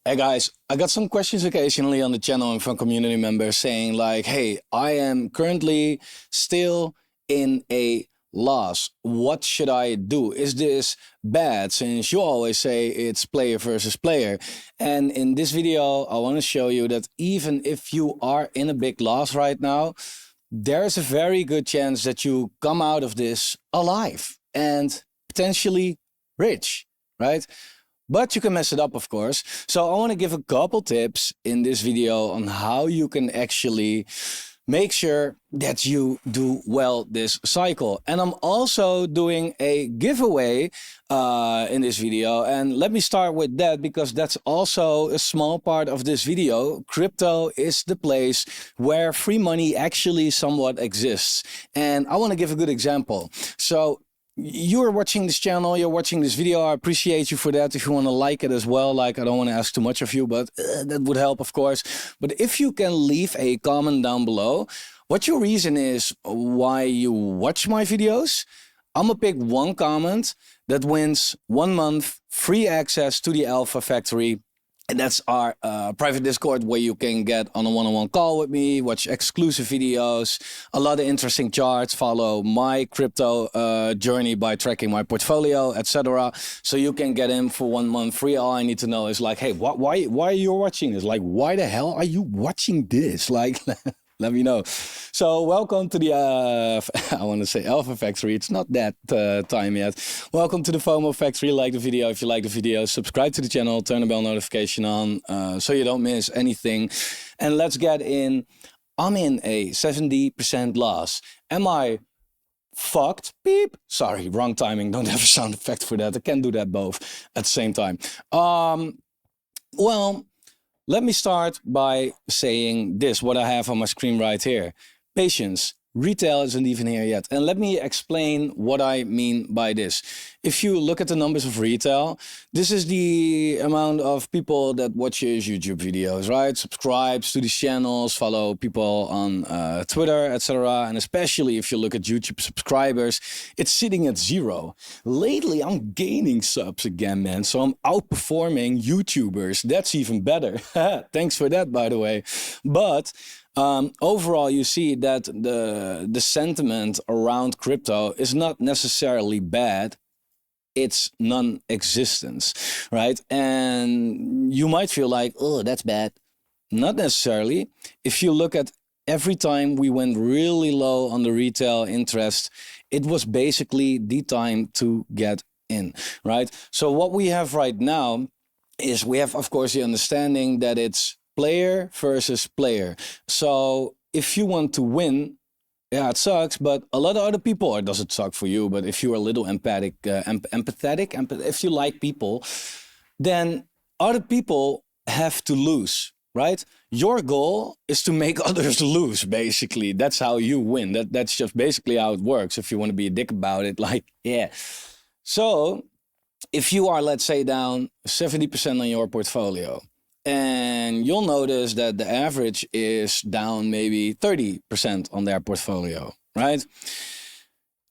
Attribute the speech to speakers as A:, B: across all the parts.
A: Hey guys, I got some questions occasionally on the channel and from community members saying like, hey, I am currently still in a loss. What should I do? Is this bad? Since you always say it's player versus player. And in this video, I want to show you that even if you are in a big loss right now, there's a very good chance that you come out of this alive and potentially rich, right? But you can mess it up, of course. So I want to give a couple tips in this video on how you can actually make sure that you do well this cycle. And I'm also doing a giveaway in this video. And let me start with that because that's also a small part of this video. Crypto is the place where free money actually somewhat exists. And I want to give a good example. So you're watching this channel, you're watching this video. I appreciate you for that. If you want to like it as well, like I don't want to ask too much of you, but that would help, of course. But if you can leave a comment down below, what your reason is why you watch my videos, I'm gonna pick one comment that wins 1 month free access to the Alpha Factory. And that's our private Discord where you can get on a one-on-one call with me, watch exclusive videos, a lot of interesting charts, follow my crypto journey by tracking my portfolio, etc. So you can get in for 1 month free. All I need to know is like, hey, why are you watching this? Like, why the hell are you watching this? Like, let me know. So welcome to the, I want to say Alpha Factory. It's not that time yet. Welcome to the Fomo Factory. Like the video if you like the video. Subscribe to the channel. Turn the bell notification on so you don't miss anything. And let's get in. I'm in a 70% loss. Am I fucked? Beep. Sorry, wrong timing. Don't have a sound effect for that. I can't do that both at the same time. Well, let me start by saying this, what I have on my screen right here. Patience. Retail isn't even here yet. And let me explain what I mean by this. If you look at the numbers of retail, this is the amount of people that watches YouTube videos, right? Subscribes to these channels, follow people on Twitter, etc. And especially if you look at YouTube subscribers, it's sitting at 0. Lately, I'm gaining subs again, man. So I'm outperforming YouTubers. That's even better. Thanks for that, by the way. But overall, you see that the sentiment around crypto is not necessarily bad. It's non-existence, right? And you might feel like, oh, that's bad. Not necessarily. If you look at every time we went really low on the retail interest, it was basically the time to get in, right? So what we have right now is we have, of course, the understanding that it's player versus player. So if you want to win, yeah, it sucks, but a lot of other people, or does it suck for you? But if you're a little empathetic, if you like people, then other people have to lose, right? Your goal is to make others lose, basically. That's how you win. That's just basically how it works. If you want to be a dick about it, like, yeah. So if you are, let's say, down 70% on your portfolio, and you'll notice that the average is down maybe 30% on their portfolio, right?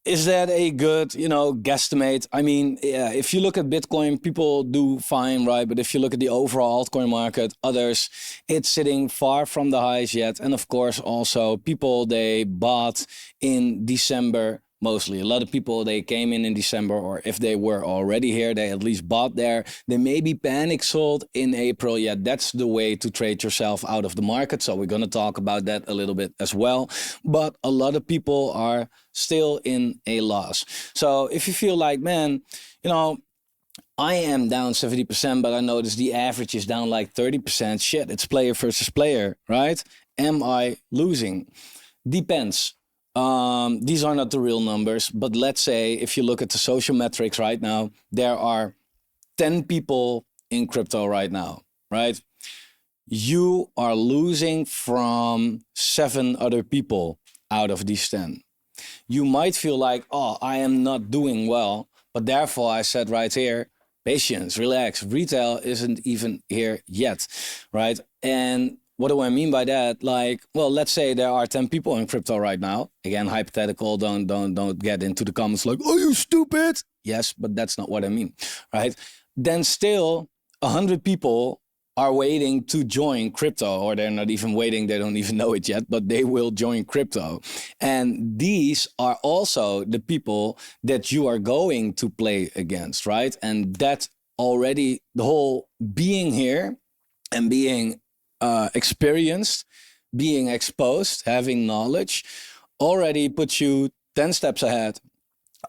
A: Is that a good, guesstimate? I mean, yeah, if you look at Bitcoin, people do fine, right? But if you look at the overall altcoin market, others, it's sitting far from the highs yet. And of course, also people, they bought in December. Mostly, a lot of people, they came in December, or if they were already here, they at least bought there. They maybe panic sold in April. Yeah, that's the way to trade yourself out of the market. So we're going to talk about that a little bit as well. But a lot of people are still in a loss. So if you feel like, man, I am down 70%, but I notice the average is down like 30%. Shit, it's player versus player, right? Am I losing? Depends. These are not the real numbers, but let's say if you look at the social metrics right now, there are 10 people in crypto right now, right? You are losing from 7 other people out of these 10. You might feel like, oh, I am not doing well, but therefore I said right here, patience, relax, retail isn't even here yet, right? And what do I mean by that? Like, well, let's say there are 10 people in crypto right now. Again, hypothetical, don't get into the comments like, are you stupid? Yes, but that's not what I mean, right? Then still 100 people are waiting to join crypto, or they're not even waiting, they don't even know it yet, but they will join crypto. And these are also the people that you are going to play against, right? And that already, the whole being here and being experienced, being exposed, having knowledge, already puts you 10 steps ahead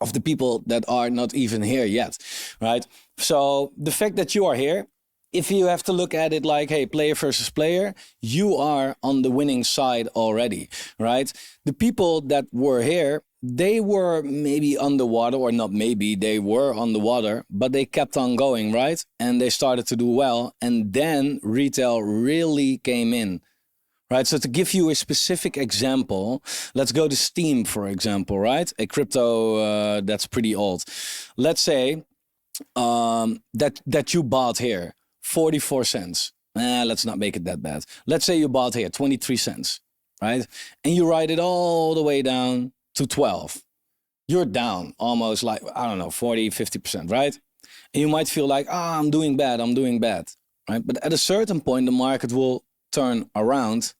A: of the people that are not even here yet, right? So the fact that you are here, if you have to look at it like, hey, player versus player, you are on the winning side already, right? The people that were here, they were maybe underwater, or not maybe, they were underwater, but they kept on going, right? And they started to do well. And then retail really came in. Right, so to give you a specific example, let's go to Steam, for example, right? A crypto that's pretty old. Let's say that you bought here 44 cents. Let's not make it that bad. Let's say you bought here 23 cents, right? And you write it all the way down to 12. You're down almost like, I don't know, 40, 50%, right? And you might feel like, I'm doing bad, right? But at a certain point, the market will turn around,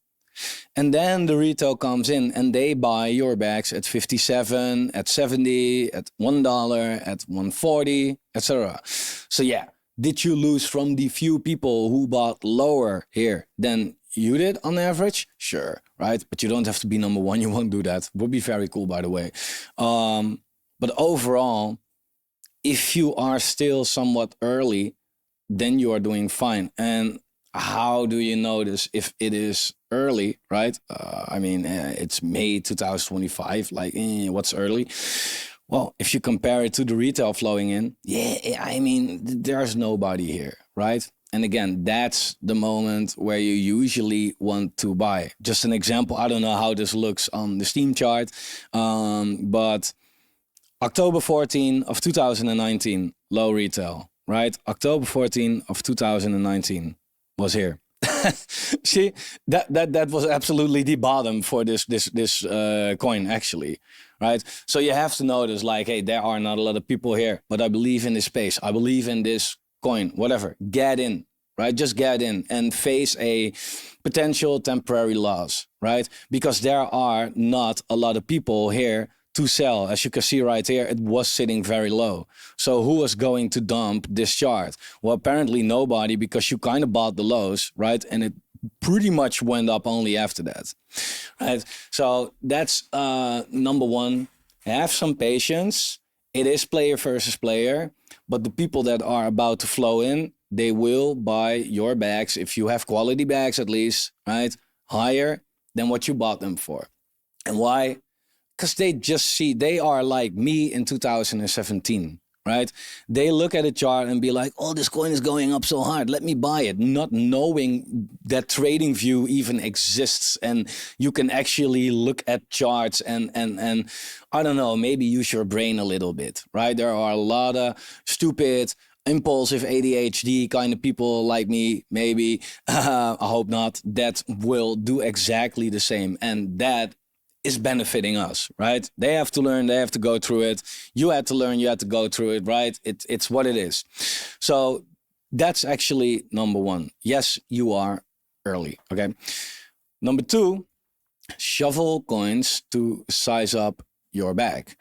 A: and then the retail comes in and they buy your bags at 57, at 70, at $1, at 140, etc. So yeah, did you lose from the few people who bought lower here than you did on average? Sure, right? But you don't have to be number one. You won't do that. Would be very cool, by the way. But overall, if you are still somewhat early, then you are doing fine. And how do you notice if it is early, right? It's May 2025. Like, what's early? Well, if you compare it to the retail flowing in, there's nobody here, right? And again, that's the moment where you usually want to buy. Just an example, I don't know how this looks on the Steam chart, but October 14 of 2019, low retail, right? October 14 of 2019 was here. See, that was absolutely the bottom for this coin, actually, right? So you have to notice, like, hey, there are not a lot of people here, but I believe in this space. I believe in this coin, whatever. Get in, right? Just get in and face a potential temporary loss, right? Because there are not a lot of people here to sell. As you can see right here, it was sitting very low. So who was going to dump this chart? Well, apparently nobody, because you kind of bought the lows, right? And it pretty much went up only after that, right? So that's number one. Have some patience. It is player versus player, but the people that are about to flow in, they will buy your bags, if you have quality bags at least, right? Higher than what you bought them for. And why? Because they just see, they are like me in 2017, right? They look at a chart and be like, oh, this coin is going up so hard, let me buy it. Not knowing that TradingView even exists and you can actually look at charts and I don't know, maybe use your brain a little bit, right? There are a lot of stupid, impulsive ADHD kind of people like me, maybe, I hope not, that will do exactly the same. And that is benefiting us, right? They have to learn, they have to go through it. You had to learn, you had to go through it, right? It's what it is. So that's actually number one. Yes, you are early, okay? Number two, shovel coins to size up your bag.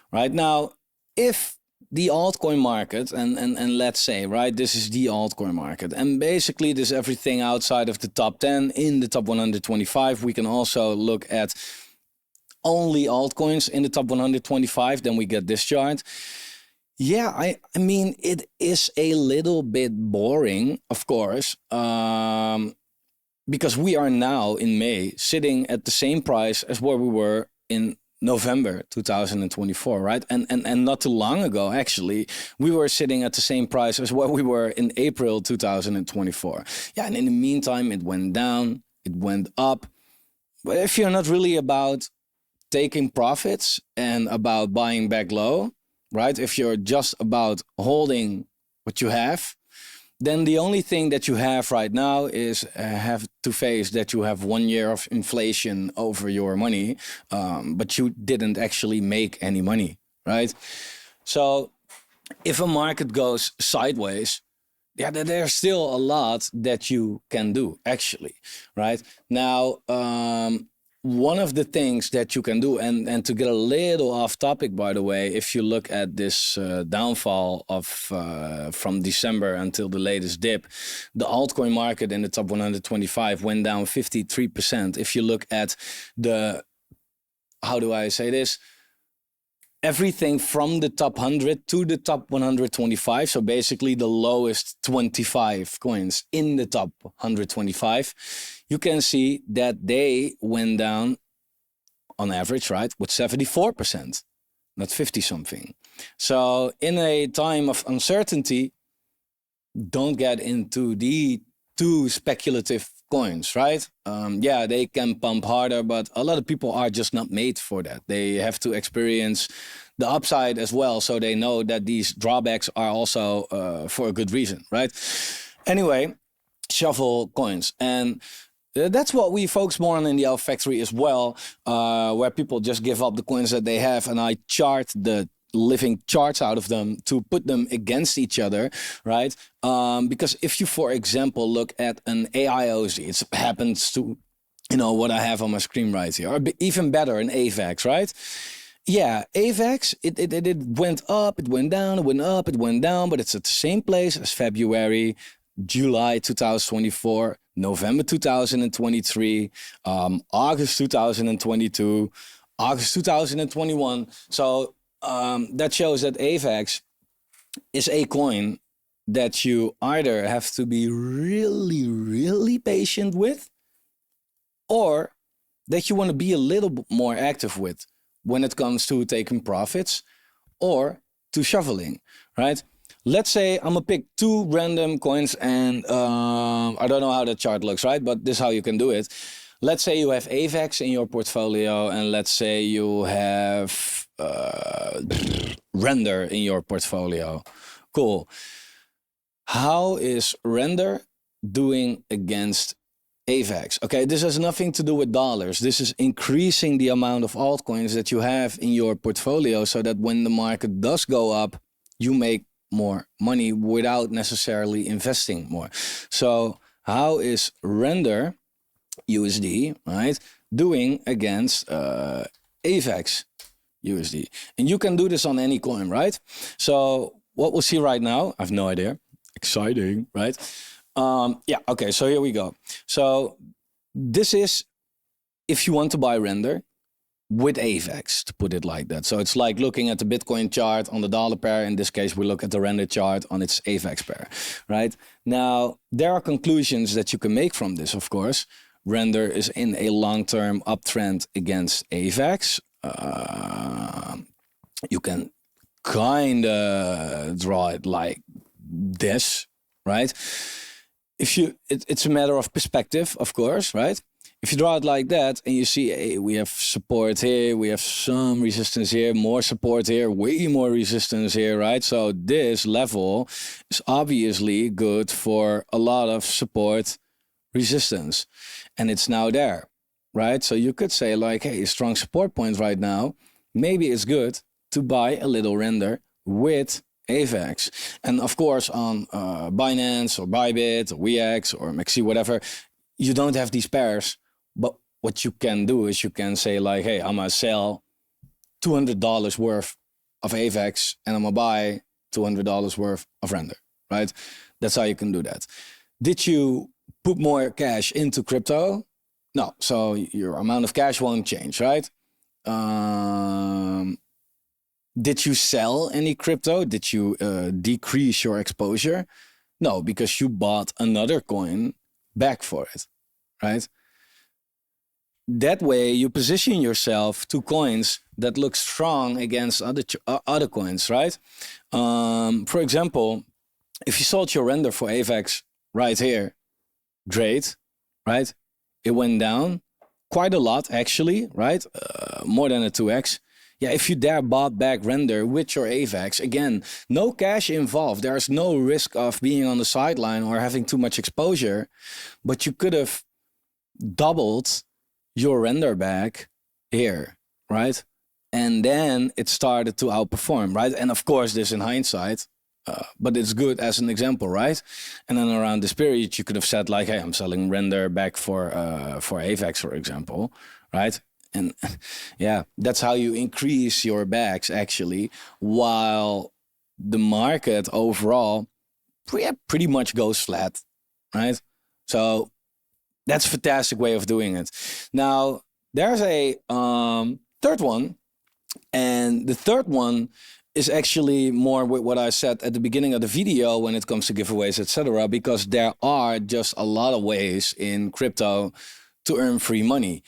A: Right now, if the altcoin market, and let's say, right, this is the altcoin market, and basically this is everything outside of the top 10 in the top 125. We can also look at only altcoins in the top 125, then we get this chart. Yeah, I mean, it is a little bit boring, of course, because we are now in May sitting at the same price as where we were in November 2024, right? And not too long ago, actually, we were sitting at the same price as where we were in April 2024. Yeah, and in the meantime, it went down, it went up. But if you're not really about taking profits and about buying back low, right? If you're just about holding what you have, then the only thing that you have right now is have to face that you have 1 year of inflation over your money, but you didn't actually make any money, right? So if a market goes sideways, yeah, there's still a lot that you can do actually, right? Now, one of the things that you can do, and to get a little off topic, by the way, if you look at this downfall of from December until the latest dip, the altcoin market in the top 125 went down 53%. If you look at the, how do I say this? Everything from the top 100 to the top 125. So basically the lowest 25 coins in the top 125. You can see that they went down on average, right, with 74%, not 50 something. So in a time of uncertainty, don't get into the too speculative coins, right? Yeah, they can pump harder, but a lot of people are just not made for that. They have to experience the upside as well, so they know that these drawbacks are also for a good reason, right? Anyway, shuffle coins. And that's what we focus more on in the Alpha Factory as well, where people just give up the coins that they have, and I chart the living charts out of them to put them against each other, right? Because if you, for example, look at an AIOZ, it happens to, you know, what I have on my screen right here, or even better, an AVAX, right? Yeah, AVAX, it went up, it went down, it went up, it went down, but it's at the same place as February, July 2024, November 2023, August 2022, August 2021. So that shows that AVAX is a coin that you either have to be really, really patient with, or that you want to be a little bit more active with when it comes to taking profits or to shoveling, right? Let's say I'm gonna pick two random coins, and I don't know how the chart looks, right? But this is how you can do it. Let's say you have AVAX in your portfolio, and let's say you have Render in your portfolio. Cool. How is Render doing against AVAX? Okay, this has nothing to do with dollars. This is increasing the amount of altcoins that you have in your portfolio, so that when the market does go up, you make more money without necessarily investing more. So how is Render USD, right, doing against AVAX USD? And you can do this on any coin, right? So what we'll see right now, I have no idea. Exciting, right? Yeah, okay, so here we go. So this is if you want to buy Render with AVAX, to put it like that. So it's like looking at the Bitcoin chart on the dollar pair. In this case, we look at the Render chart on its AVAX pair, right? Now, there are conclusions that you can make from this, of course. Render is in a long-term uptrend against AVAX. You can kind of draw it like this, right? If you, it's a matter of perspective, of course, right? If you draw it like that and you see, hey, we have support here, we have some resistance here, more support here, way more resistance here, right? So this level is obviously good for a lot of support resistance, and it's now there, right? So you could say like, hey, a strong support point right now, maybe it's good to buy a little Render with AVAX. And of course on Binance or Bybit or WeX or Maxi, whatever, you don't have these pairs. But what you can do is you can say like, hey, I'm gonna sell $200 worth of AVAX and I'm gonna buy $200 worth of Render, right? That's how you can do that. Did you put more cash into crypto? No, so your amount of cash won't change, right? Did you sell any crypto? Did you decrease your exposure? No, because you bought another coin back for it, right? That way you position yourself to coins that look strong against other coins, right? For example, if you sold your Render for AVAX right here, great, right? It went down quite a lot actually, right? More than a 2x. Yeah, if you dare bought back Render with your AVAX, again, no cash involved. There's no risk of being on the sideline or having too much exposure, but you could have doubled your Render back here, right? And then it started to outperform, right? And of course, this in hindsight, but it's good as an example, right? And then around this period, you could have said like, "Hey, I'm selling render back for AVAX, for example," right? And yeah, that's how you increase your bags actually, while the market overall pretty much goes flat, right? So that's a fantastic way of doing it. Now, there's a third one, and the third one is actually more with what I said at the beginning of the video when it comes to giveaways, etc. Because there are just a lot of ways in crypto to earn free money.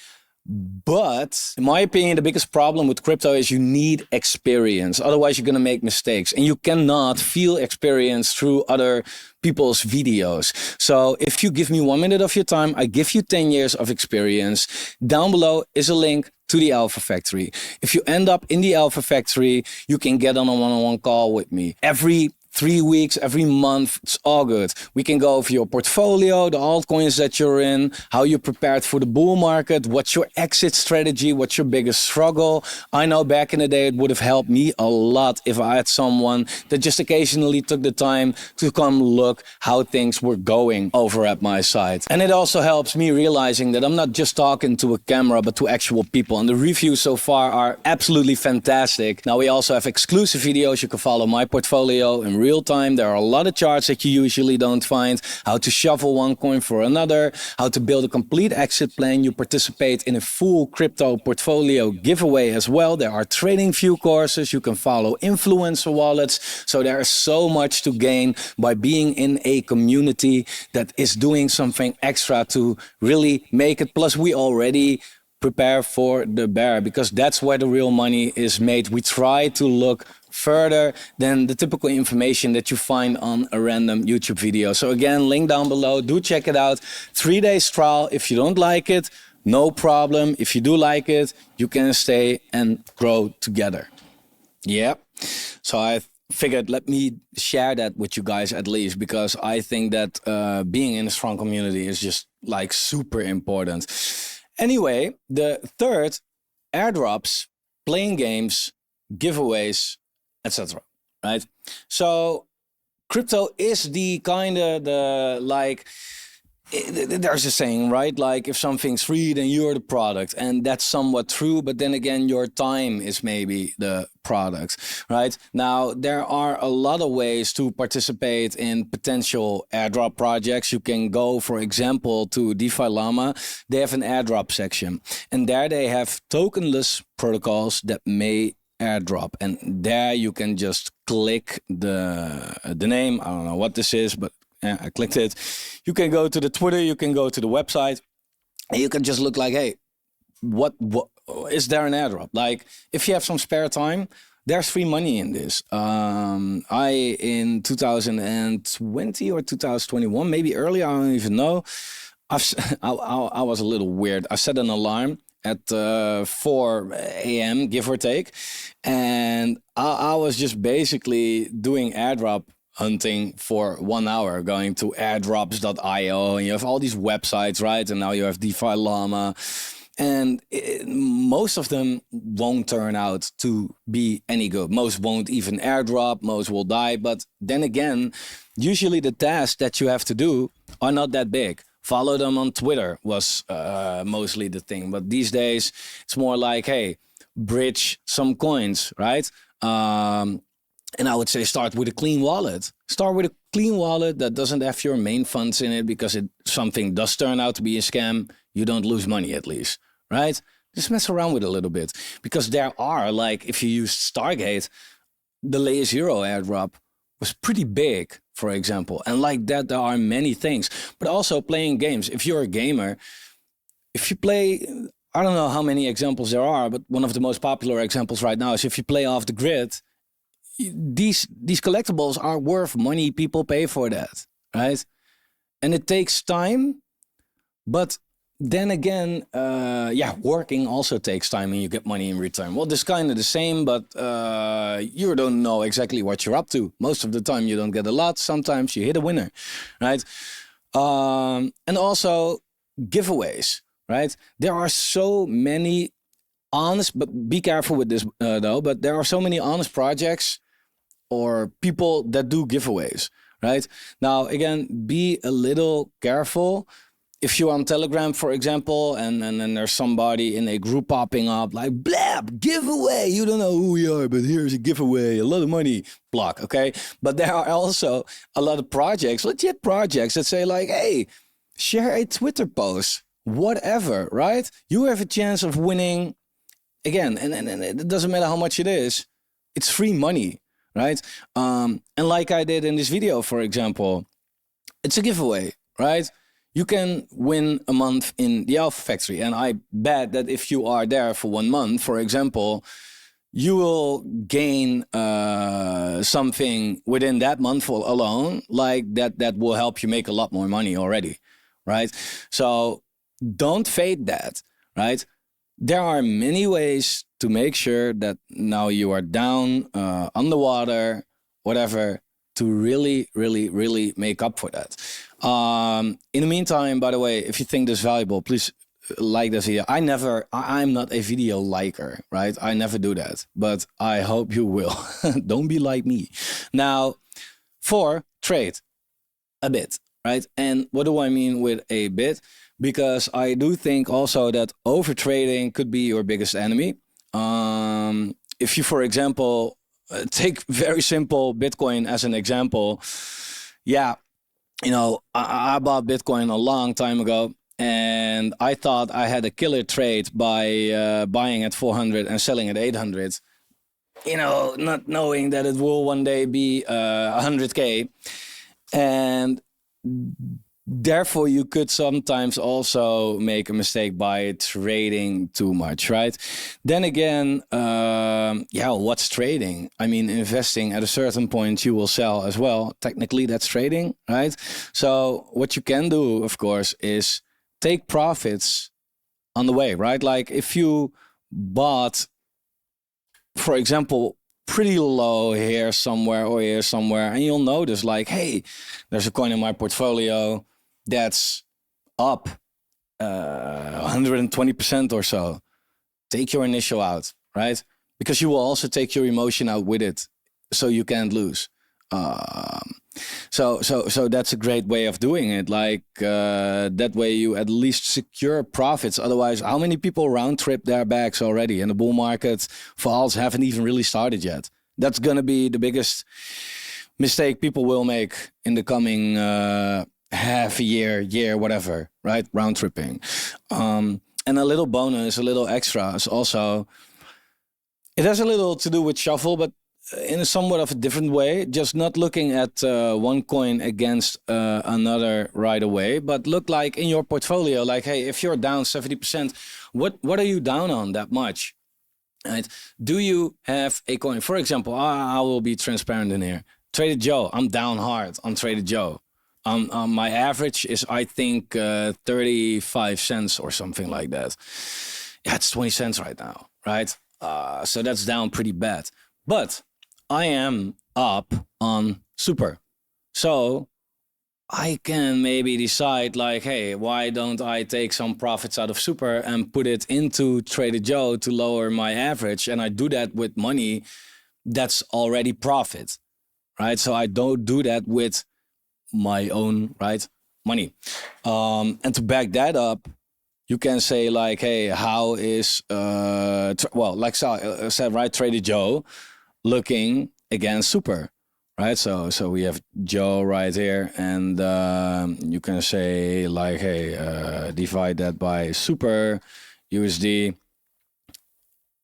A: But in my opinion, the biggest problem with crypto is you need experience. Otherwise, you're going to make mistakes, and you cannot feel experience through other people's videos. So if you give me 1 minute of your time, I give you 10 years of experience. Down below is a link to the Alpha Factory. If you end up in the Alpha Factory, you can get on a one-on-one call with me. Every 3 weeks, every month, it's all good. We can go over your portfolio, the altcoins that you're in, how you prepared for the bull market, what's your exit strategy, what's your biggest struggle. I know back in the day it would have helped me a lot if I had someone that just occasionally took the time to come look how things were going over at my site. And it also helps me realizing that I'm not just talking to a camera, but to actual people. And the reviews so far are absolutely fantastic. Now we also have exclusive videos. You can follow my portfolio in real time. There are a lot of charts that you usually don't find, how to shuffle one coin for another, how to build a complete exit plan. You participate in a full crypto portfolio giveaway as well. There are trading view courses. You can follow influencer wallets. So there is so much to gain by being in a community that is doing something extra to really make it. Plus, we already prepare for the bear because that's where the real money is made. We try to look further than the typical information that you find on a random YouTube video. So again, link down below. Do check it out. 3 days trial. If you don't like it, no problem. If you do like it, you can stay and grow together. Yeah. So I figured let me share that with you guys at least, because I think that being in a strong community is just like super important. Anyway, the third, airdrops, playing games, giveaways, etc. Right? So crypto is the kind of the like, there's a saying, right? Like if something's free, then you're the product. And that's somewhat true. But then again, your time is maybe the product, right? Now, there are a lot of ways to participate in potential airdrop projects. You can go, for example, to DeFi Llama. They have an airdrop section. And there they have tokenless protocols that may airdrop, and there you can just click the name. I don't know what this is, but I clicked it. You can go to the Twitter, you can go to the website, and you can just look like, hey, what is there an airdrop? Like if you have some spare time, there's free money in this. I in 2020 or 2021, maybe earlier, I don't even know. I was a little weird. I set an alarm at 4 a.m., give or take. And I was just basically doing airdrop hunting for 1 hour, going to airdrops.io, and you have all these websites, right? And now you have DeFi Llama. And most of them won't turn out to be any good. Most won't even airdrop, most will die. But then again, usually the tasks that you have to do are not that big. Follow them on Twitter was mostly the thing. But these days, it's more like, hey, bridge some coins, right? And I would say start with a clean wallet. Start with a clean wallet that doesn't have your main funds in it, because something does turn out to be a scam, you don't lose money at least, right? Just mess around with it a little bit. Because there are, like, if you use Stargate, the Layer Zero airdrop was pretty big, for example. And like that, there are many things. But also playing games. If you're a gamer, if you play, I don't know how many examples there are, but one of the most popular examples right now is if you play off the grid, these collectibles are worth money. People pay for that, right? And it takes time, but then again, working also takes time and you get money in return. Well, this kind of the same, but you don't know exactly what you're up to. Most of the time you don't get a lot. Sometimes you hit a winner, right? And also giveaways, right? There are so many honest, but be careful with this though, but there are so many honest projects or people that do giveaways, right? Now, again, be a little careful. If you're on Telegram, for example, and then there's somebody in a group popping up like, blab, giveaway. You don't know who we are, but here's a giveaway, a lot of money, block, okay? But there are also a lot of projects, legit projects that say like, hey, share a Twitter post, whatever, right? You have a chance of winning, again, and it doesn't matter how much it is. It's free money, right? And like I did in this video, for example, it's a giveaway, right? You can win a month in the Alpha Factory. And I bet that if you are there for 1 month, for example, you will gain something within that month alone, like that will help you make a lot more money already, right? So don't fade that, right? There are many ways to make sure that now you are down, underwater, whatever, to really, really, really make up for that. In the meantime, by the way, if you think this valuable, please like this video. I'm not a video liker, right? I never do that, but I hope you will. Don't be like me. Now, 4, trade a bit, right? And what do I mean with a bit? Because I do think also that over trading could be your biggest enemy. If you, for example, take very simple Bitcoin as an example. Yeah, you know, I bought Bitcoin a long time ago, and I thought I had a killer trade by buying at 400 and selling at 800. You know, not knowing that it will one day be 100K. And therefore, you could sometimes also make a mistake by trading too much, right? Then again, yeah, what's trading? I mean, investing at a certain point, you will sell as well. Technically, that's trading, right? So what you can do, of course, is take profits on the way, right? Like if you bought, for example, pretty low here somewhere or here somewhere, and you'll notice like, hey, there's a coin in my portfolio that's up 120% or so. Take your initial out, right? Because you will also take your emotion out with it, so you can't lose. So that's a great way of doing it. Like that way you at least secure profits. Otherwise, how many people round trip their bags already? And the bull market for alts haven't even really started yet. That's gonna be the biggest mistake people will make in the coming half a year, whatever, right? Round tripping. And a little bonus, a little extra is also, it has a little to do with shuffle, but in a somewhat of a different way. Just not looking at one coin against another right away, but look like in your portfolio, like, hey, if you're down 70%, what are you down on that much? Right? Do you have a coin? For example, I will be transparent in here. Trader Joe, I'm down hard on Trader Joe. My average is, I think, 35 cents or something like that. Yeah, it's 20 cents right now, right? So that's down pretty bad. But I am up on Super. So I can maybe decide like, hey, why don't I take some profits out of Super and put it into Trader Joe to lower my average? And I do that with money that's already profit, right? So I don't do that with my own, right, money. And to back that up, you can say like, hey, how is, well, like I said, right, Trader Joe looking against Super, right? So we have Joe right here, and you can say like, hey, divide that by Super USD.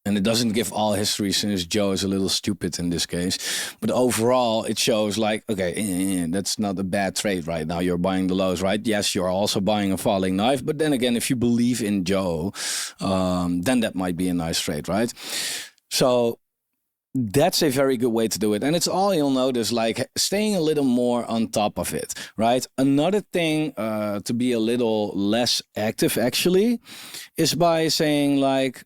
A: And it doesn't give all history since Joe is a little stupid in this case. But overall, it shows like, okay, that's not a bad trade right now. You're buying the lows, right? Yes, you're also buying a falling knife. But then again, if you believe in Joe, then that might be a nice trade, right? So that's a very good way to do it. And it's all you'll notice, like staying a little more on top of it, right? Another thing to be a little less active actually is by saying like,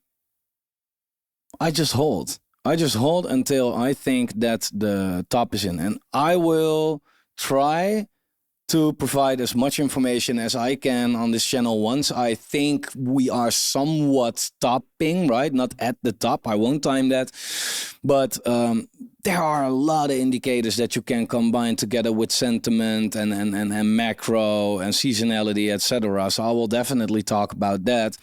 A: I just hold until I think that the top is in. And I will try to provide as much information as I can on this channel once I think we are somewhat topping, right? Not at the top. I won't time that. But there are a lot of indicators that you can combine together with sentiment and macro and seasonality, etc. So I will definitely talk about that.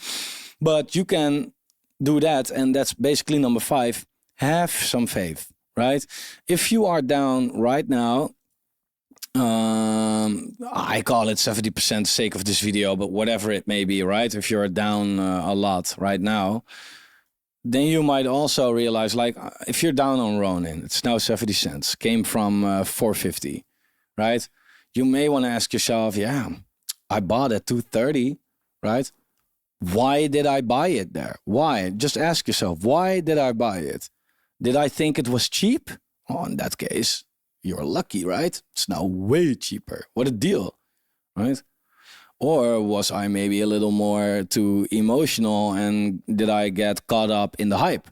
A: But you can do that, and that's basically number 5. Have some faith, right? If you are down right now, I call it 70% sake of this video, but whatever it may be, right? If you're down a lot right now, then you might also realize, like, if you're down on Ronin, it's now 70 cents, came from 450, right? You may want to ask yourself, yeah, I bought at 230, right? Why did I buy it there? Why? Just ask yourself, why did I buy it? Did I think it was cheap? Oh, in that case, you're lucky, right? It's now way cheaper. What a deal, right? Or was I maybe a little more too emotional, and did I get caught up in the hype?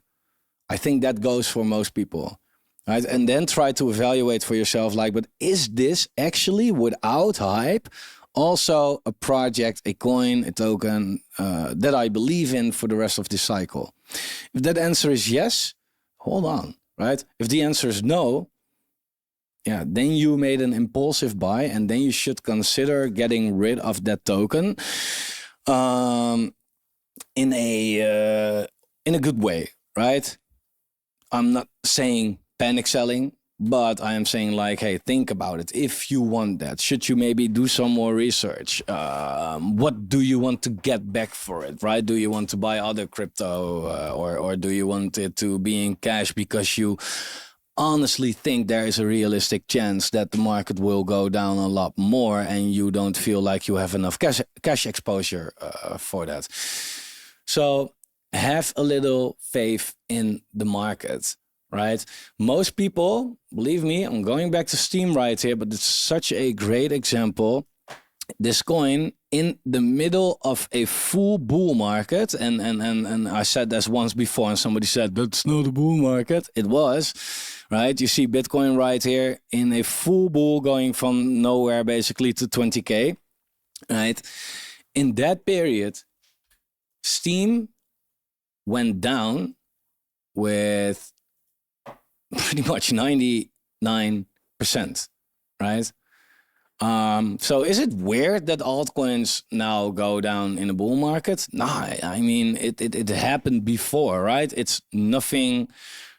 A: I think that goes for most people, right? And then try to evaluate for yourself, like, but is this actually, without hype, also a project, a coin, a token that I believe in for the rest of this cycle? If that answer is yes, hold on, right? If the answer is no, yeah, then you made an impulsive buy, and then you should consider getting rid of that token in a good way, right? I'm not saying panic selling, but I am saying, like, hey, think about it. If you want that, should you maybe do some more research? What do you want to get back for it, right? Do you want to buy other crypto, or do you want it to be in cash because you honestly think there is a realistic chance that the market will go down a lot more, and you don't feel like you have enough cash exposure for that? So have a little faith in the market, right? Most people, believe me, I'm going back to Steam right here, but it's such a great example. This coin in the middle of a full bull market, and I said this once before, and somebody said, that's not a bull market. It was, right? You see Bitcoin right here in a full bull going from nowhere basically to 20K, right? In that period, Steam went down with pretty much 99%, right? So is it weird that altcoins now go down in a bull market? Nah, I mean, it happened before, right? It's nothing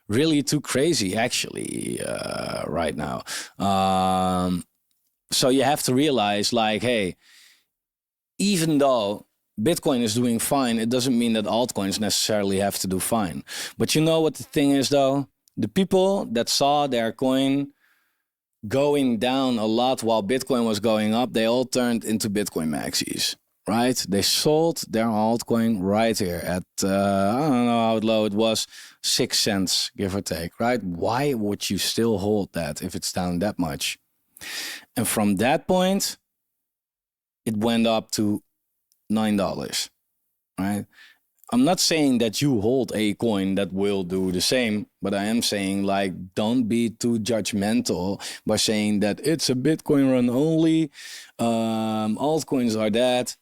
A: really too crazy, actually, right now. So you have to realize, like, hey, even though Bitcoin is doing fine, it doesn't mean that altcoins necessarily have to do fine. But you know what the thing is, though? The people that saw their coin going down a lot while Bitcoin was going up, they all turned into Bitcoin maxis, right? They sold their altcoin right here at, I don't know how low it was, 6 cents, give or take, right? Why would you still hold that if it's down that much? And from that point, it went up to $9, right? I'm not saying that you hold a coin that will do the same, but I am saying, like, don't be too judgmental by saying that it's a Bitcoin run only. Altcoins are that.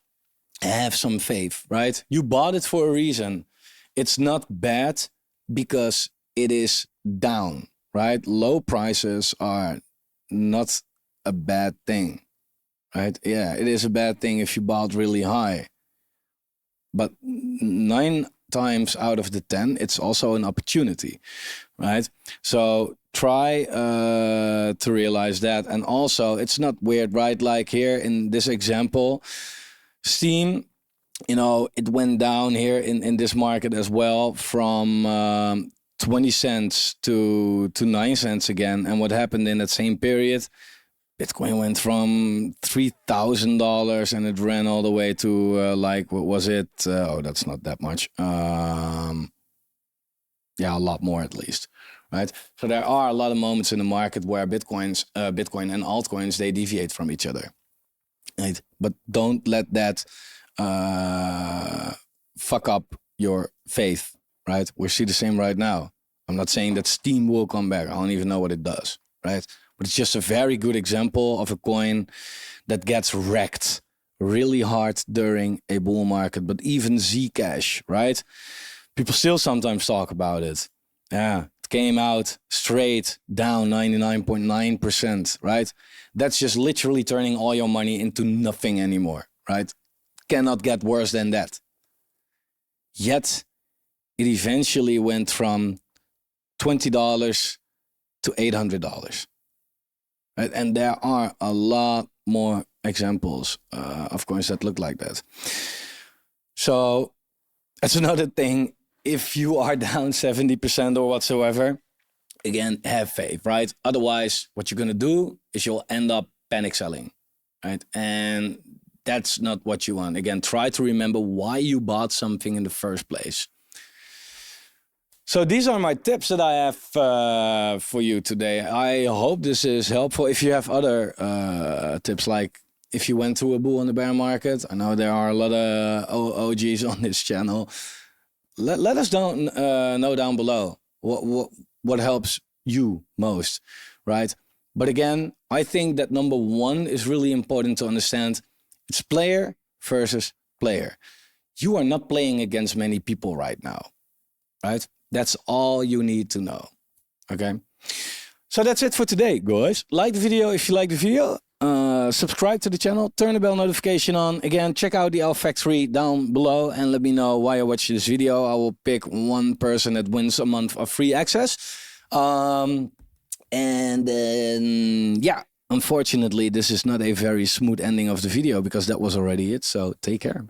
A: Have some faith, right? You bought it for a reason. It's not bad because it is down, right? Low prices are not a bad thing, right? Yeah, it is a bad thing if you bought really high. But 9 times out of the 10, it's also an opportunity, right? So try to realize that. And also, it's not weird, right? Like here in this example, Steam, you know, it went down here in this market as well from 20 cents to 9 cents again. And what happened in that same period? Bitcoin went from $3,000 and it ran all the way to like, what was it? Oh, that's not that much. Yeah, a lot more at least, right? So there are a lot of moments in the market where Bitcoin and altcoins, they deviate from each other, right? But don't let that fuck up your faith, right? We see the same right now. I'm not saying that Steam will come back. I don't even know what it does, right? But it's just a very good example of a coin that gets wrecked really hard during a bull market. But even Zcash, right? People still sometimes talk about it. Yeah, it came out straight down 99.9%, right? That's just literally turning all your money into nothing anymore, right? Cannot get worse than that. Yet, it eventually went from $20 to $800. Right? And there are a lot more examples of coins that look like that. So that's another thing. If you are down 70% or whatsoever, again, have faith, right? Otherwise, what you're going to do is you'll end up panic selling, right? And that's not what you want. Again, try to remember why you bought something in the first place. So these are my tips that I have for you today. I hope this is helpful. If you have other tips, like if you went through a bull in the bear market, I know there are a lot of OGs on this channel. Let us know down below what helps you most, right? But again, I think that number one is really important to understand. It's player versus player. You are not playing against many people right now, right? That's all you need to know, okay? So that's it for today, guys. Like the video if you like the video. Subscribe to the channel, turn the bell notification on. Again, check out the Factory down below and let me know why you watch this video. I will pick one person that wins a month of free access. And then, yeah, unfortunately, this is not a very smooth ending of the video because that was already it. So take care.